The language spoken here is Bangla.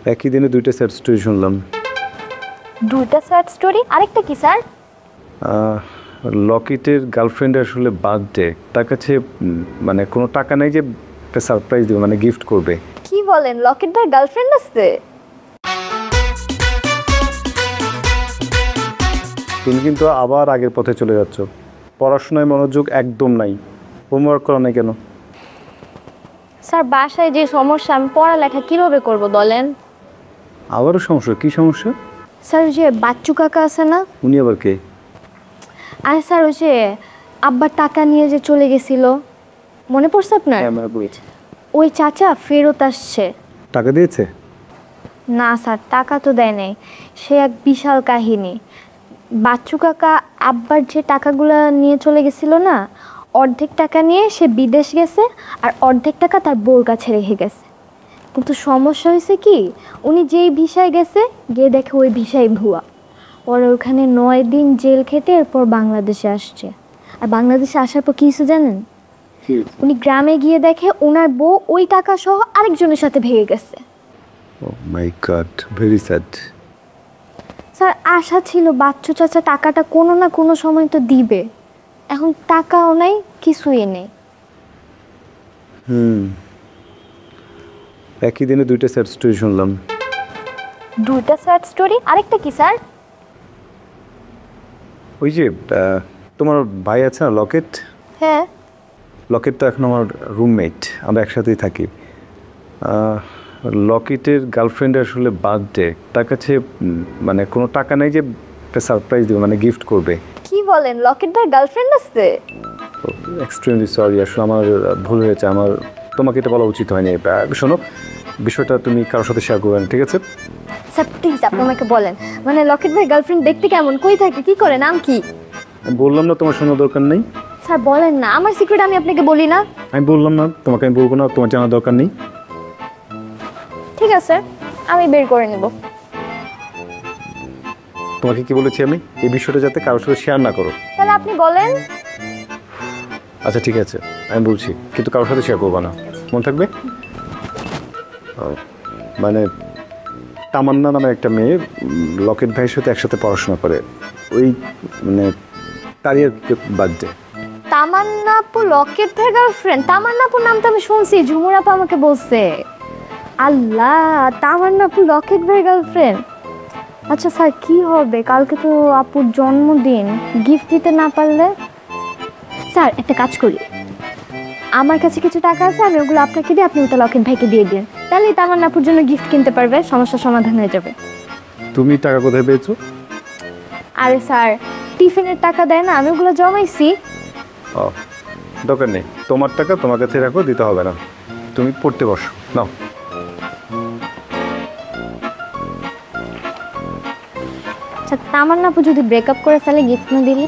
একই দিনে দুইটা স্যাড স্টোরি শুনলাম। দুইটা স্যাড স্টোরি? আরেকটা কি স্যার? লকেটের গার্লফ্রেন্ডের আসলে বার্থডে, তার কাছে মানে কোনো টাকা নেই যে সারপ্রাইজ দেবে, মানে গিফট করবে। কি বলেন, লকেট ভাই গার্লফ্রেন্ড আছে? তুমি কিন্তু আবার আগের পথে চলে যাচ্ছ। পড়াশোনায় মনোযোগ একদম নাই। হোমওয়ার্ক করা নাই কেন? স্যার বাসায় যে সমস্যা, আমি পড়ালেখা কিভাবে করব বলেন? আবারও সমস্যা? কি সমস্যা? স্যার ওই যে বাচ্চু কাকা আছে না? উনি আবার কে? আরে স্যার ওই যে আব্বার টাকা নিয়ে যে চলে গেছিল, মনে পড়ছে আপনার? ওই চাচা ফেরত আসছে। টাকা দিয়েছে? না স্যার, টাকা তো দেয় নাই। সে এক বিশাল কাহিনী। বাচ্চু কাকা আব্বার যে টাকাগুলো নিয়ে চলে গেছিল না, অর্ধেক টাকা নিয়ে সে বিদেশ গেছে, আর অর্ধেক টাকা তার বউর কাছে রেখে গেছে। কিন্তু সমস্যা হয়েছে কি, উনি যেই ভিসায় গেছে গিয়ে দেখে ওই ভিসায় ভুয়া। পরে ওখানে 9 দিন জেল খেটে এরপর বাংলাদেশে আসছে। আর বাংলাদেশে আসার পর কী হয়েছে জানেন? উনি গ্রামে গিয়ে দেখে ওনার বউ ওই টাকা সহ আরেকজনের সাথে ভেঙে গেছে। ও মাই গড, ভেরি স্যাড। স্যার আশা ছিল বাচ্চু চাচা টাকাটা কোনো না কোনো সময় তো দিবে, এখন টাকাও নাই, কিছুই নেই। একই দিনে দুইটা স্যাড স্টোরি শুনলাম। দুইটা স্যাড স্টোরি? আরেকটা কি স্যার? ওই যে তোমার ভাই আছে না লকেট? হ্যাঁ। লকেট তো এখন আমার রুমমেট, আমরা একসাথেই থাকি। লকেটের গার্লফ্রেন্ডের আসলে বার্থডে, তার কাছে মানে কোনো টাকা নেই যে সারপ্রাইজ দেবে, মানে গিফট করবে। কি বলেন, লকেট ভাই গার্লফ্রেন্ড আছে? এক্সট্রিমলি সরি, আসলে আমার ভুল হয়েছে। আমার তোমাকে এটা বলা উচিত হয়নি। শোনো, বিষয়টা তুমি কারোর সাথে শেয়ার করবে না, ঠিক আছে? স্যার প্লিজ আপনি আমাকে বলেন, মানে লকেট ভাই গার্লফ্রেন্ড দেখতে কেমন, কই থাকে, কি করে, নাম কি? আমি বললাম না তোমার শোনার দরকার নেই। স্যার বলেন না, আমার সিক্রেট আমি আপনাকে বলি না। আমি বললাম না তোমাকে, আমি বলবো না, তোমার জানার দরকার নেই। ঠিক আছে, আমি বের করে নেব। তোমাকে কি বলেছি আমি, এই বিষয়টা যাতে কারোর সাথে শেয়ার না করো। তাহলে আপনি বলেন। আচ্ছা ঠিক আছে, আমি বলছি, কিন্তু কারোর সাথে শেয়ার করবো না, মনে থাকবে? মানে তামান্না নামে একটা মেয়ে লকেট ভাইয়ের সাথে একসাথে পড়াশোনা করে, ওই মানে তারই আর কি বার্থডে। তামান্না আপু লকেট ভাই গার্লফ্রেন্ড? তামান্না আপুর নাম তো আমি শুনছি, ঝুমুর আপু আমাকে বলছে। আল্লাহ, তামান্না আপু লকেট ভাই গার্লফ্রেন্ড? আচ্ছা স্যার কি হবে, কালকে তো আপুর জন্মদিন, গিফট দিতে না পারলে? স্যার একটা কাজ করি, আমার কাছে কিছু টাকা আছে, আমি ওগুলো আপনাকে দিই, আপনি ওটা লকেট ভাইকে দিয়ে দিন, তাহলেই তামান্না আপুর জন্য গিফট কিনতে পারবে, সমস্যার সমাধান হয়ে যাবে। তুমি টাকা কোথায় পেয়েছো? আরে স্যার টিফিনের টাকা দেয় না, আমি ওগুলো জমাইছি। ও দরকার নেই, তোমার টাকা তোমার কাছে রাখো, দিতে হবে না। তুমি পড়তে বসো, নাও। আচ্ছা তামান্না আপু যদি ব্রেকআপ করে ফেলে, গিফট না দিলে?